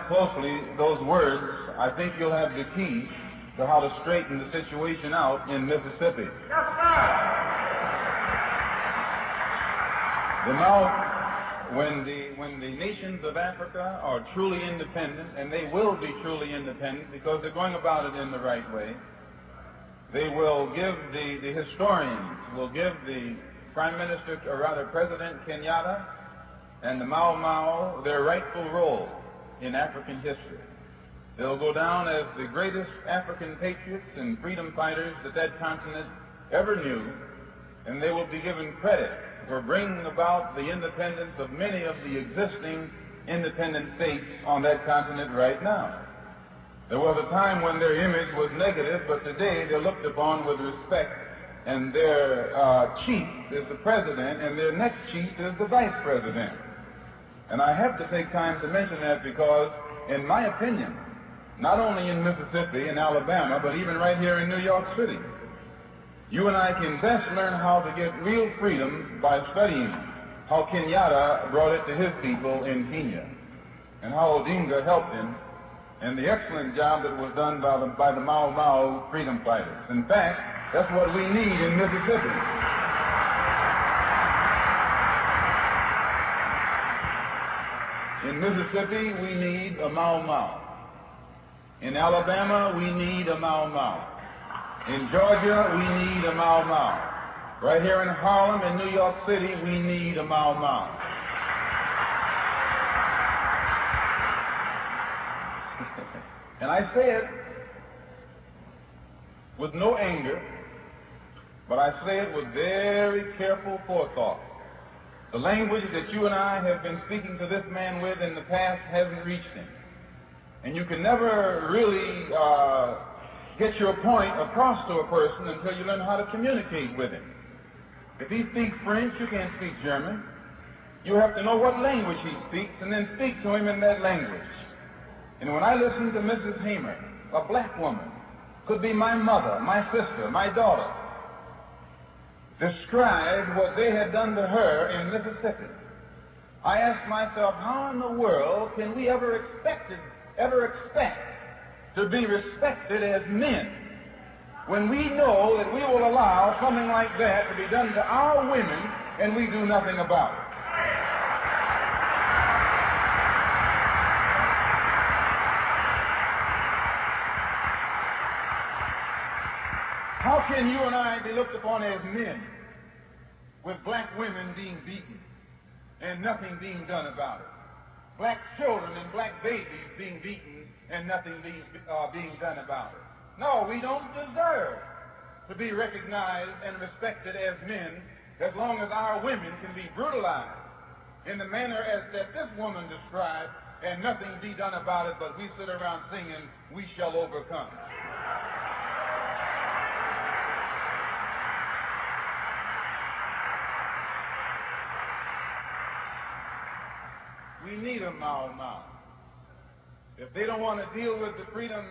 closely those words, I think you'll have the key to how to straighten the situation out in Mississippi. Yes, sir. When the nations of Africa are truly independent, and they will be truly independent because they're going about it in the right way, they will give the historians will give the Prime Minister, or rather President Kenyatta, and the Mau Mau their rightful role in African history. They'll go down as the greatest African patriots and freedom fighters that continent ever knew, and they will be given credit for bringing about the independence of many of the existing independent states on that continent right now. There was a time when their image was negative, but today they're looked upon with respect, and their chief is the president, and their next chief is the vice president. And I have to take time to mention that because, in my opinion, not only in Mississippi and Alabama, but even right here in New York City, you and I can best learn how to get real freedom by studying how Kenyatta brought it to his people in Kenya, and how Odinga helped him, and the excellent job that was done by the Mau Mau freedom fighters. In fact, that's what we need in Mississippi. In Mississippi, we need a Mau Mau. In Alabama, we need a Mau Mau. In Georgia, we need a Mau Mau. Right here in Harlem and New York City, we need a Mau Mau. And I say it with no anger, but I say it with very careful forethought. The language that you and I have been speaking to this man with in the past hasn't reached him. And you can never really get your point across to a person until you learn how to communicate with him. If he speaks French, you can't speak German. You have to know what language he speaks and then speak to him in that language. And when I listen to Mrs. Hamer, a black woman, could be my mother, my sister, my daughter, describe what they had done to her in Mississippi, I ask myself, how in the world can we ever expect to be respected as men when we know that we will allow something like that to be done to our women and we do nothing about it? How can you and I be looked upon as men with black women being beaten and nothing being done about it? Black children and black babies being beaten and nothing being done about it. No, we don't deserve to be recognized and respected as men as long as our women can be brutalized in the manner that this woman described and nothing be done about it, but we sit around singing, "We shall overcome." We need a Mau Mau. If they don't want to deal with the Freedom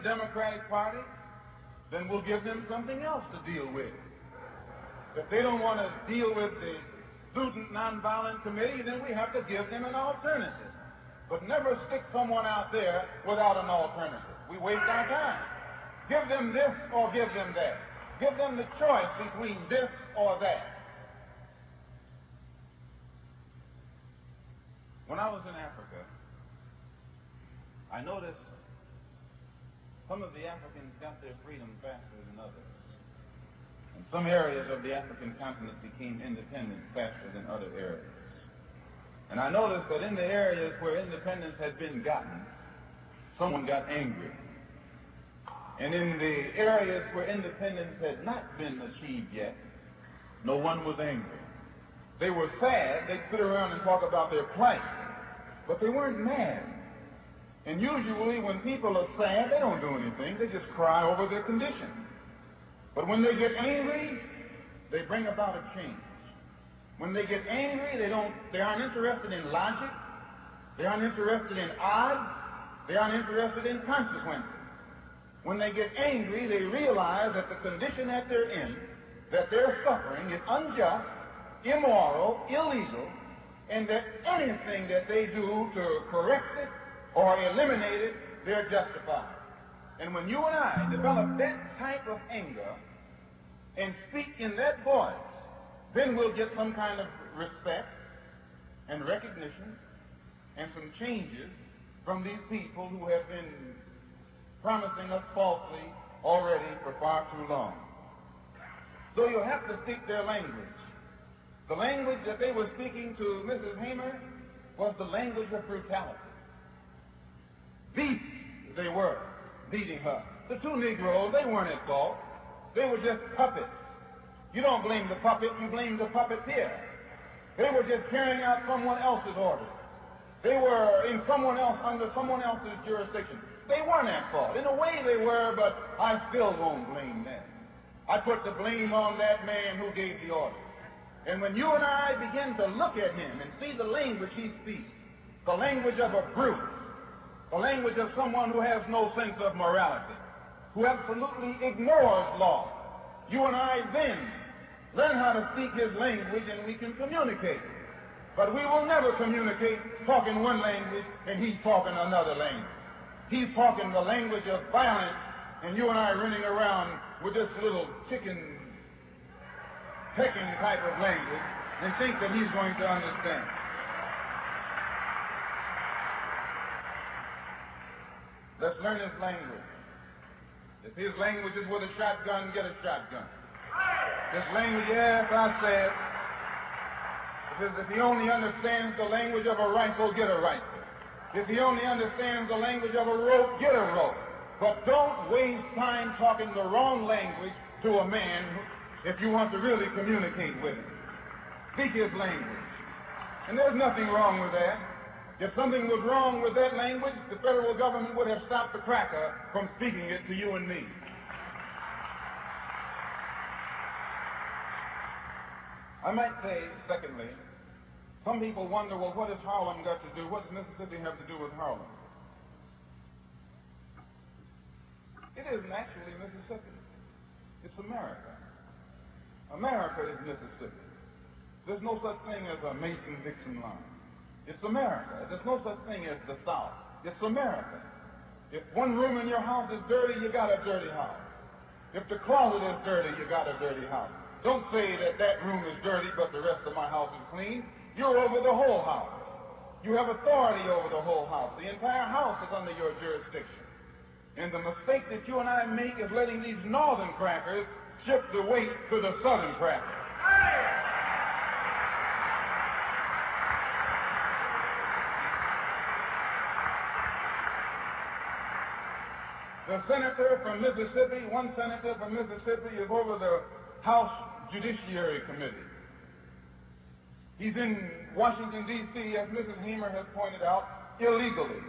Democratic Party, then we'll give them something else to deal with. If they don't want to deal with the Student Nonviolent Committee, then we have to give them an alternative. But never stick someone out there without an alternative. We waste our time. Give them this or give them that. Give them the choice between this or that. When I was in Africa, I noticed some of the Africans got their freedom faster than others. And some areas of the African continent became independent faster than other areas. And I noticed that in the areas where independence had been gotten, someone got angry. And in the areas where independence had not been achieved yet, no one was angry. They were sad. They'd sit around and talk about their plight, but they weren't mad. And usually when people are sad, they don't do anything. They just cry over their condition. But when they get angry, they bring about a change. When they get angry, they aren't interested in logic. They aren't interested in odds. They aren't interested in consequences. When they get angry, they realize that the condition that they're in, that they're suffering, is unjust, immoral, illegal, and that anything that they do to correct it or eliminate it, they're justified. And when you and I develop that type of anger and speak in that voice, then we'll get some kind of respect and recognition and some changes from these people who have been promising us falsely already for far too long. So you have to speak their language. The language that they were speaking to Mrs. Hamer was the language of brutality. Beasts they were, beating her. The two Negroes, they weren't at fault. They were just puppets. You don't blame the puppet, you blame the puppeteer. They were just carrying out someone else's orders. They were in someone else, under someone else's jurisdiction. They weren't at fault. In a way they were, but I still won't blame them. I put the blame on that man who gave the order. And when you and I begin to look at him and see the language he speaks, the language of a brute, the language of someone who has no sense of morality, who absolutely ignores law, you and I then learn how to speak his language and we can communicate. But we will never communicate talking one language and he's talking another language. He's talking the language of violence and you and I running around with this little chicken pecking type of language and think that he's going to understand. Let's learn his language. If his language is with a shotgun, get a shotgun. This language, yes, I said, if he only understands the language of a rifle, get a rifle. If he only understands the language of a rope, get a rope. But don't waste time talking the wrong language to a man if you want to really communicate with him. Speak his language. And there's nothing wrong with that. If something was wrong with that language, the federal government would have stopped the cracker from speaking it to you and me. I might say, secondly, some people wonder, well, what has Harlem got to do? What does Mississippi have to do with Harlem? It isn't actually Mississippi. It's America. America is Mississippi. There's no such thing as a Mason-Dixon line. It's America. There's no such thing as the South. It's America. If one room in your house is dirty, you got a dirty house. If the closet is dirty, you got a dirty house. Don't say that that room is dirty, but the rest of my house is clean. You're over the whole house. You have authority over the whole house. The entire house is under your jurisdiction. And the mistake that you and I make is letting these northern crackers shift the weight to the southern crackers. The senator from Mississippi, one senator from Mississippi is over the House Judiciary Committee. He's in Washington, D.C., as Mrs. Hamer has pointed out, illegally.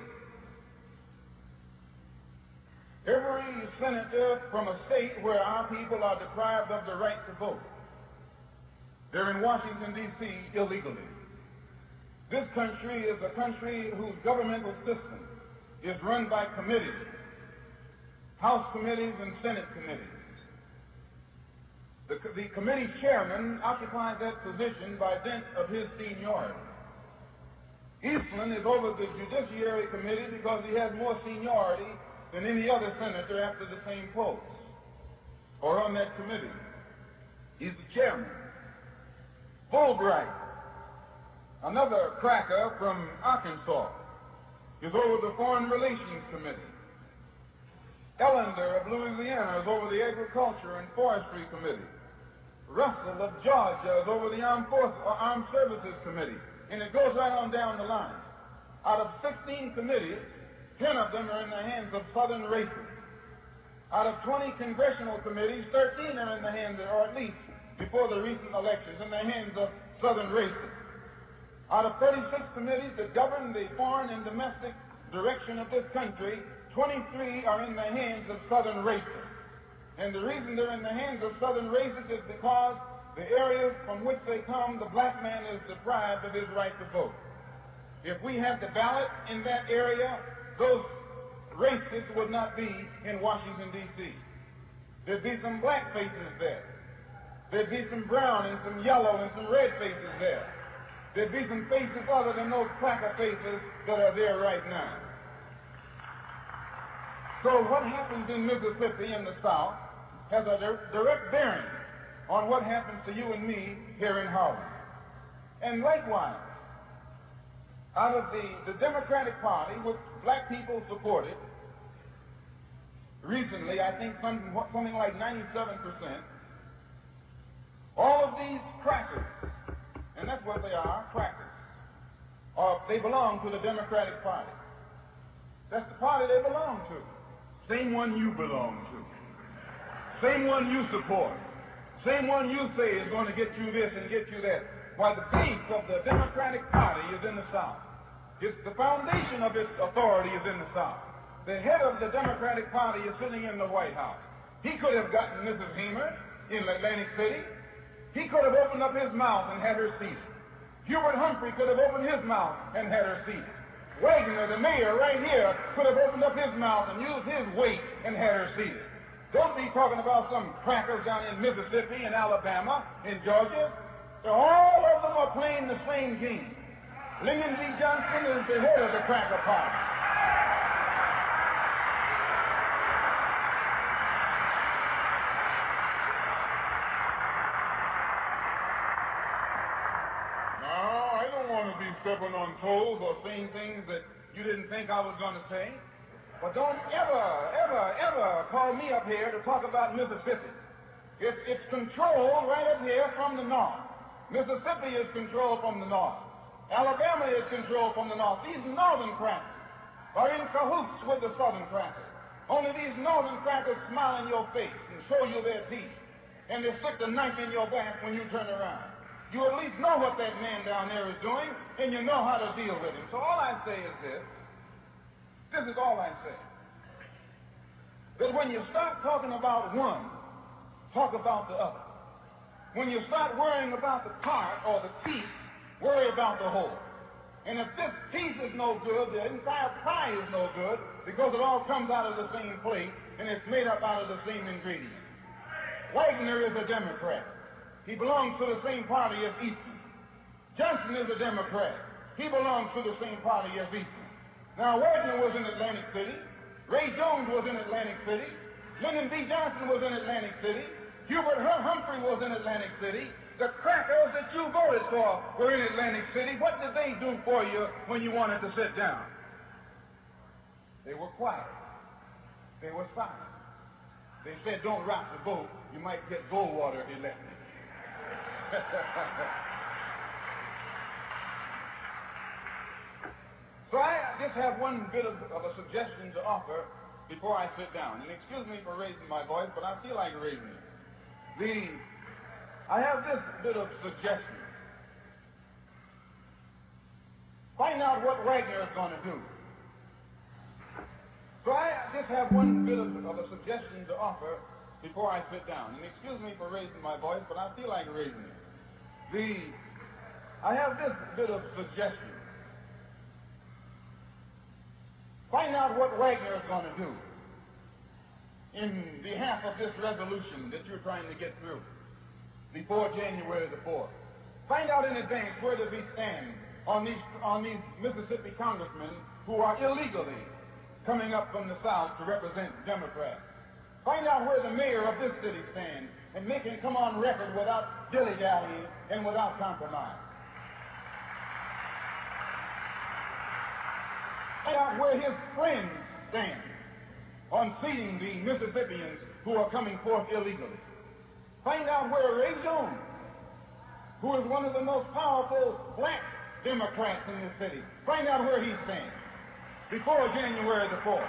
Every senator from a state where our people are deprived of the right to vote, they're in Washington, D.C., illegally. This country is a country whose governmental system is run by committees, House committees and Senate committees. The committee chairman occupies that position by dint of his seniority. Eastland is over the Judiciary Committee because he has more seniority than any other senator after the same post or on that committee. He's the chairman. Fulbright, another cracker from Arkansas, is over the Foreign Relations Committee. Ellender of Louisiana is over the Agriculture and Forestry Committee. Russell of Georgia is over the Armed Services Committee. And it goes right on down the line. Out of 16 committees, 10 of them are in the hands of Southern racists. Out of 20 congressional committees, 13 are in the hands, or at least before the recent elections, in the hands of Southern racists. Out of 36 committees that govern the foreign and domestic direction of this country, 23 are in the hands of Southern racists. And the reason they're in the hands of Southern racists is because the areas from which they come, the black man is deprived of his right to vote. If we had the ballot in that area, those racists would not be in Washington, D.C. There'd be some black faces there. There'd be some brown and some yellow and some red faces there. there'd be some faces other than those cracker faces that are there right now. So what happens in Mississippi in the South has a direct bearing on what happens to you and me here in Harlem. And likewise, out of the Democratic Party, which black people supported, recently, I think something like 97%, all of these crackers, and that's what they are, crackers, they belong to the Democratic Party. That's the party they belong to. Same one you belong to. Same one you support. Same one you say is going to get you this and get you that. Why, the base of the Democratic Party is in the South. The foundation of its authority is in the South. The head of the Democratic Party is sitting in the White House. He could have gotten Mrs. Hamer in Atlantic City. He could have opened up his mouth and had her seated. Hubert Humphrey could have opened his mouth and had her seated. Wagner, the mayor right here, could have opened up his mouth and used his weight and had her seated. Don't be talking about some crackers down in Mississippi and Alabama, in Georgia. All of them are playing the same game. Lyndon B. Johnson is the head of the cracker party. Stepping on toes or saying things that you didn't think I was going to say. But don't ever call me up here to talk about Mississippi. It's controlled right up here from the north. Mississippi is controlled from the north. Alabama is controlled from the north. These northern crackers are in cahoots with the southern crackers. Only these northern crackers smile in your face and show you their teeth. And they stick the knife in your back when you turn around. You at least know what that man down there is doing, and you know how to deal with him. So all I say is this. This is all I say. That when you start talking about one, talk about the other. When you start worrying about the part or the piece, worry about the whole. And if this piece is no good, the entire pie is no good, because it all comes out of the same plate, and it's made up out of the same ingredients. Wagner is a Democrat. He belongs to the same party as Eastman. Johnson is a Democrat. He belongs to the same party as Eastman. Now, Wagner was in Atlantic City. Ray Jones was in Atlantic City. Lyndon B. Johnson was in Atlantic City. Hubert Humphrey was in Atlantic City. The crackers that you voted for were in Atlantic City. What did they do for you when you wanted to sit down? They were quiet. They were silent. They said, don't rock the boat. You might get Goldwater elected. So I just have one bit of a suggestion to offer before I sit down. And excuse me for raising my voice, but I feel like raising it. I have this bit of suggestion. Find out what Wagner is going to do. So I just have one bit of a suggestion to offer before I sit down. And excuse me for raising my voice, but I feel like raising it. I have this bit of suggestion. Find out what Wagner is going to do in behalf of this resolution that you're trying to get through before January the 4th. Find out in advance where does he stand on these Mississippi congressmen who are illegally coming up from the South to represent Democrats. Find out where the mayor of this city stands and make him come on record without dilly-dallying and without compromise. Find out where his friends stand on seating the Mississippians who are coming forth illegally. Find out where Ray Jones, who is one of the most powerful black Democrats in this city, find out where he stands before January the 4th.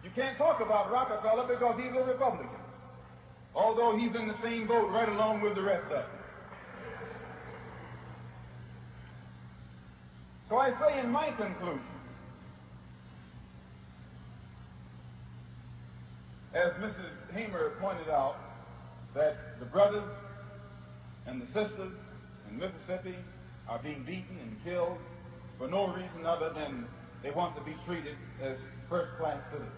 You can't talk about Rockefeller because he's a Republican, although he's in the same boat right along with the rest of them. So I say in my conclusion, as Mrs. Hamer pointed out, that the brothers and the sisters in Mississippi are being beaten and killed for no reason other than they want to be treated as first-class citizens.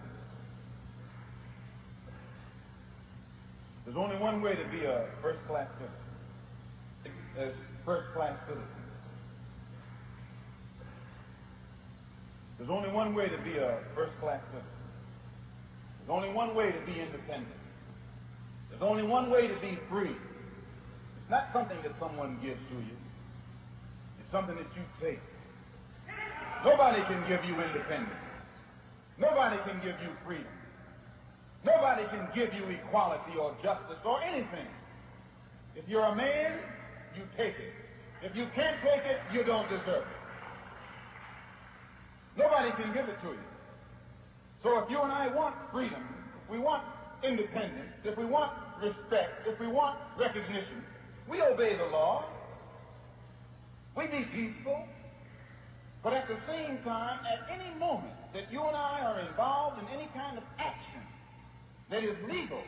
There's only one way to be a first-class citizen. as first-class citizens. There's only one way to be a first-class citizen. There's only one way to be independent. There's only one way to be free. It's not something that someone gives to you. It's something that you take. Nobody can give you independence. Nobody can give you freedom. Nobody can give you equality or justice or anything. If you're a man, you take it. If you can't take it, you don't deserve it. Nobody can give it to you. So if you and I want freedom, if we want independence, if we want respect, if we want recognition, we obey the law. We be peaceful. But at the same time, at any moment that you and I are involved in any kind of action that is legal,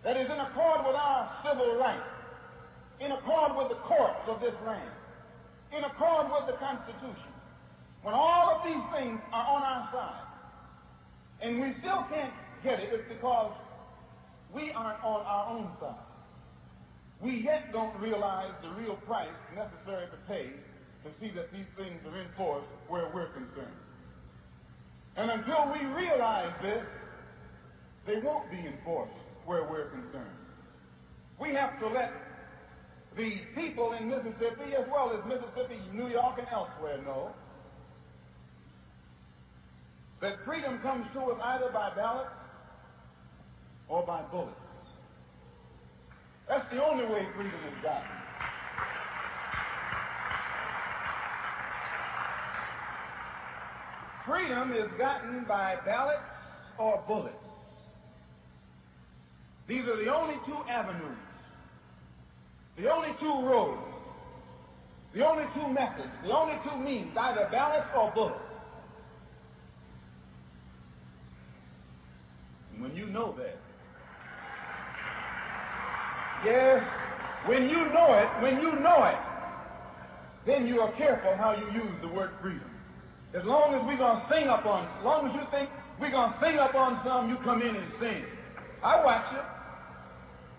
that is in accord with our civil rights, in accord with the courts of this land, in accord with the Constitution, when all of these things are on our side, and we still can't get it, it's because we aren't on our own side. We yet don't realize the real price necessary to pay to see that these things are enforced where we're concerned. And until we realize this, they won't be enforced where we're concerned. We have to let the people in Mississippi, as well as Mississippi, New York, and elsewhere, know that freedom comes to us either by ballot or by bullets. That's the only way freedom is gotten. Freedom is gotten by ballots or bullets. These are the only two avenues, the only two roads, the only two methods, the only two means, either ballots or bullets. And when you know that, yes, when you know it, then you are careful how you use the word freedom. As long as we're going to sing up on, as long as you think we're going to sing up on some, you come in and sing. I watch you.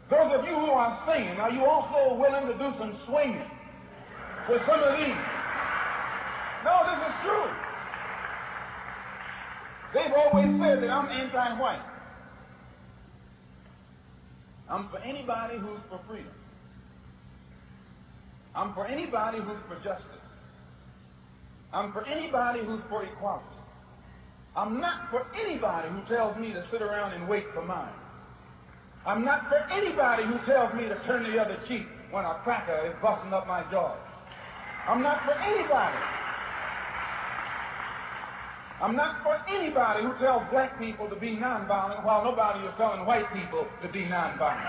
Those of you who are singing, are you also willing to do some swinging with some of these? No, this is true. They've always said that I'm anti-white. I'm for anybody who's for freedom. I'm for anybody who's for justice. I'm for anybody who's for equality. I'm not for anybody who tells me to sit around and wait for mine. I'm not for anybody who tells me to turn the other cheek when a cracker is busting up my jaw. I'm not for anybody. I'm not for anybody who tells black people to be nonviolent while nobody is telling white people to be nonviolent.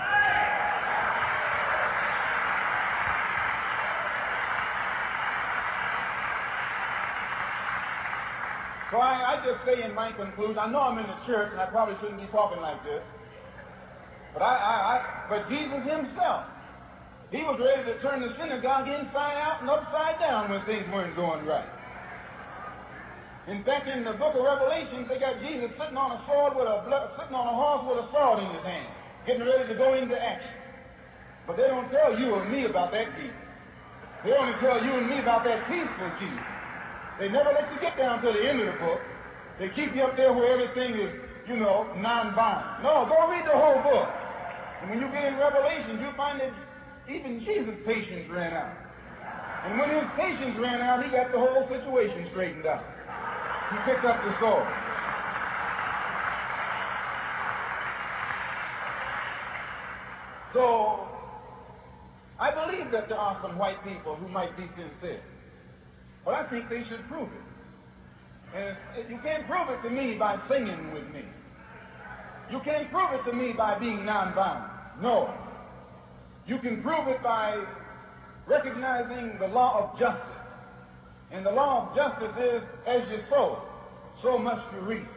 So I just say in my conclusion, I know I'm in the church and I probably shouldn't be talking like this, but Jesus himself, he was ready to turn the synagogue inside out and upside down when things weren't going right. In fact, in the book of Revelation, they got Jesus sitting on a horse with a sword in his hand, getting ready to go into action. But they don't tell you or me about that Jesus. They only tell you and me about that peaceful Jesus. They never let you get down to the end of the book. They keep you up there where everything is, non-violent. No, go read the whole book. And when you get in Revelation, you find that even Jesus' patience ran out. And when his patience ran out, he got the whole situation straightened out. He picked up the sword. So, I believe that there are some white people who might be sincere. But I think they should prove it. And you can't prove it to me by singing with me. You can't prove it to me by being nonviolent. No. You can prove it by recognizing the law of justice. And the law of justice is, as you sow, so must you reap.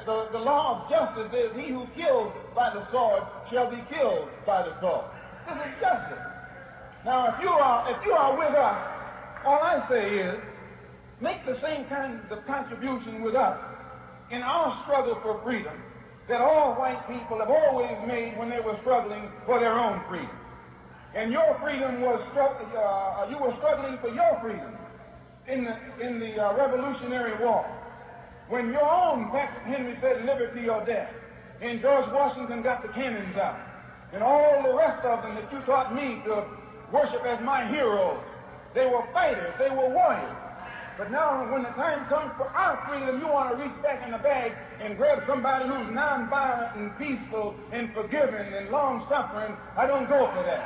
The law of justice is, he who kills by the sword shall be killed by the sword. This is justice. Now, if you are with us, all I say is, make the same kind of contribution with us in our struggle for freedom that all white people have always made when they were struggling for their own freedom. and your freedom was you were struggling for your freedom in the Revolutionary War. When your own Patrick Henry said liberty or death, and George Washington got the cannons out, and all the rest of them that you taught me to worship as my heroes, they were fighters, they were warriors. But now when the time comes for our freedom, you want to reach back in the bag and grab somebody who's nonviolent and peaceful and forgiving and long-suffering. I don't go for that.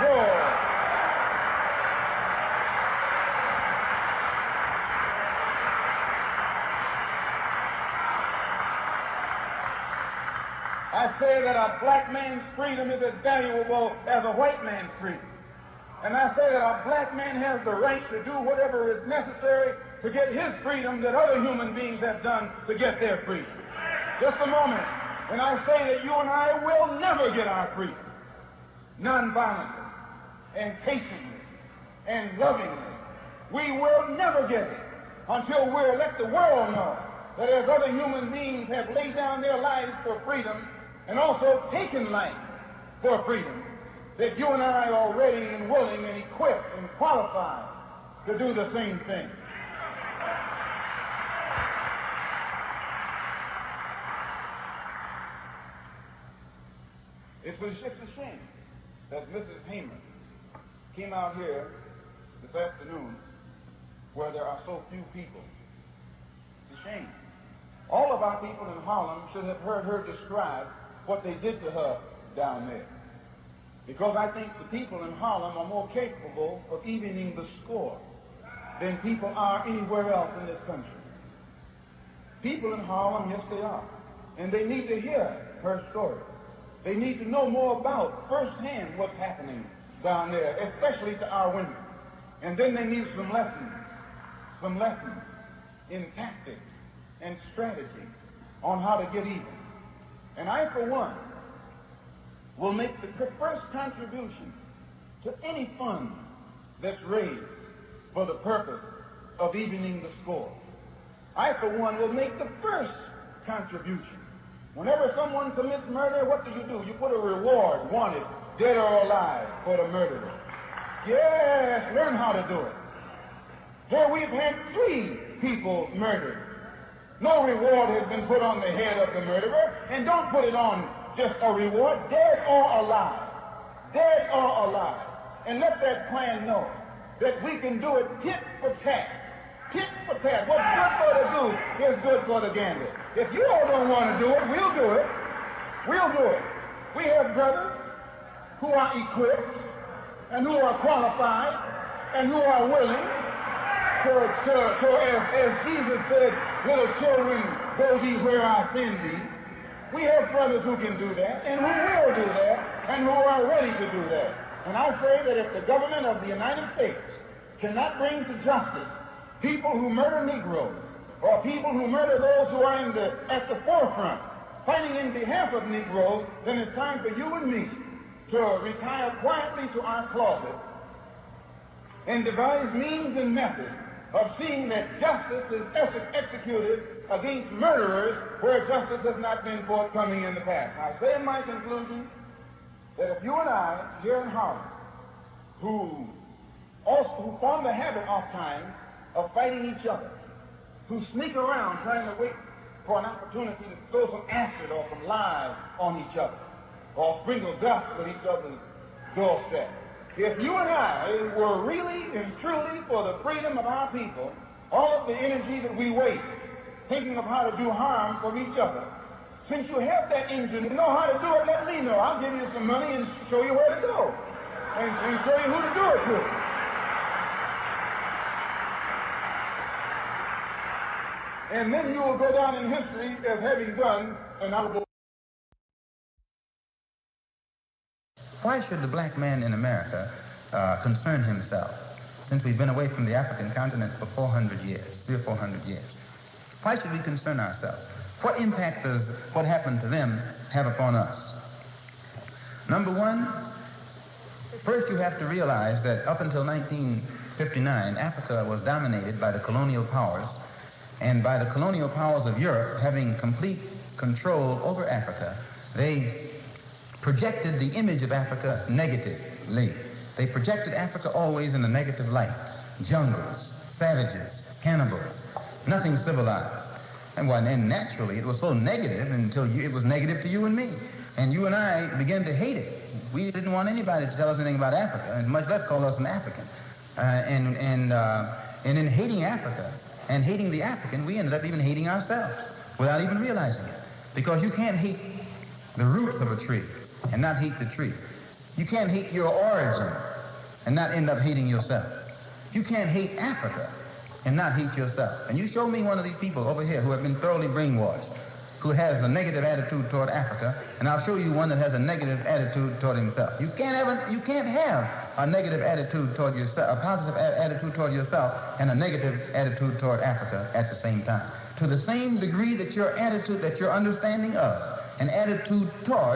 No. I say that a black man's freedom is as valuable as a white man's freedom. And I say that a black man has the right to do whatever is necessary to get his freedom that other human beings have done to get their freedom. Just a moment. And I say that you and I will never get our freedom nonviolently and patiently and lovingly. We will never get it until we let the world know that as other human beings have laid down their lives for freedom and also taken life for freedom, that you and I are ready and willing and equipped and qualified to do the same thing. It's a shame that Mrs. Hamer came out here this afternoon where there are so few people. It's a shame. All of our people in Harlem should have heard her describe what they did to her down there. Because I think the people in Harlem are more capable of evening the score than people are anywhere else in this country. People in Harlem, yes they are. And they need to hear her story. They need to know more about firsthand what's happening down there, especially to our women. And then they need some lessons in tactics and strategy on how to get even. And I, for one, will make the first contribution to any fund that's raised for the purpose of evening the score. I, for one, will make the first contribution. Whenever someone commits murder, what do? You put a reward, wanted, dead or alive, for the murderer. Yes, learn how to do it. Here we've had 3 people murdered. No reward has been put on the head of the murderer, and don't put it on just a reward, dead or alive. Dead or alive. And let that plan know that we can do it tit for tat. Tit for tat. What's good for the goose is good for the gander. If you all don't want to do it, we'll do it. We'll do it. We have brothers who are equipped and who are qualified and who are willing to as Jesus said, little children, go thee where I send thee. We have brothers who can do that, and who will do that, and who are ready to do that. And I say that if the government of the United States cannot bring to justice people who murder Negroes, or people who murder those who are at the forefront, fighting in behalf of Negroes, then it's time for you and me to retire quietly to our closet and devise means and methods of seeing that justice is executed against murderers where justice has not been forthcoming in the past. I say in my conclusion that if you and I, here in Harlem, who form the habit oftentimes of fighting each other, who sneak around trying to wait for an opportunity to throw some acid or some lies on each other, or sprinkle dust on each other's doorstep. If you and I were really and truly for the freedom of our people, all of the energy that we waste thinking of how to do harm for each other, since you have that engine, you know how to do it, let me know. I'll give you some money and show you where to go, and show you who to do it to. And then you will go down in history as having done an honorable. Why should the black man in America concern himself, since we've been away from the African continent for 400 years, 300 or 400 years? Why should we concern ourselves? What impact does what happened to them have upon us? Number one, first you have to realize that up until 1959, Africa was dominated by the colonial powers, and by the colonial powers of Europe having complete control over Africa, they projected the image of Africa negative. They projected Africa always in a negative light. Jungles, savages, cannibals, nothing civilized. And naturally, it was so negative until it was negative to you and me. And you and I began to hate it. We didn't want anybody to tell us anything about Africa, and much less call us an African. And in hating Africa and hating the African, we ended up even hating ourselves without even realizing it. Because you can't hate the roots of a tree and not hate the tree. You can't hate your origin and not end up hating yourself. You can't hate Africa and not hate yourself. And you show me one of these people over here who have been thoroughly brainwashed, who has a negative attitude toward Africa, and I'll show you one that has a negative attitude toward himself. You can't have a negative attitude toward yourself, a positive attitude toward yourself, and a negative attitude toward Africa at the same time. To the same degree that your attitude, that your understanding of, an attitude toward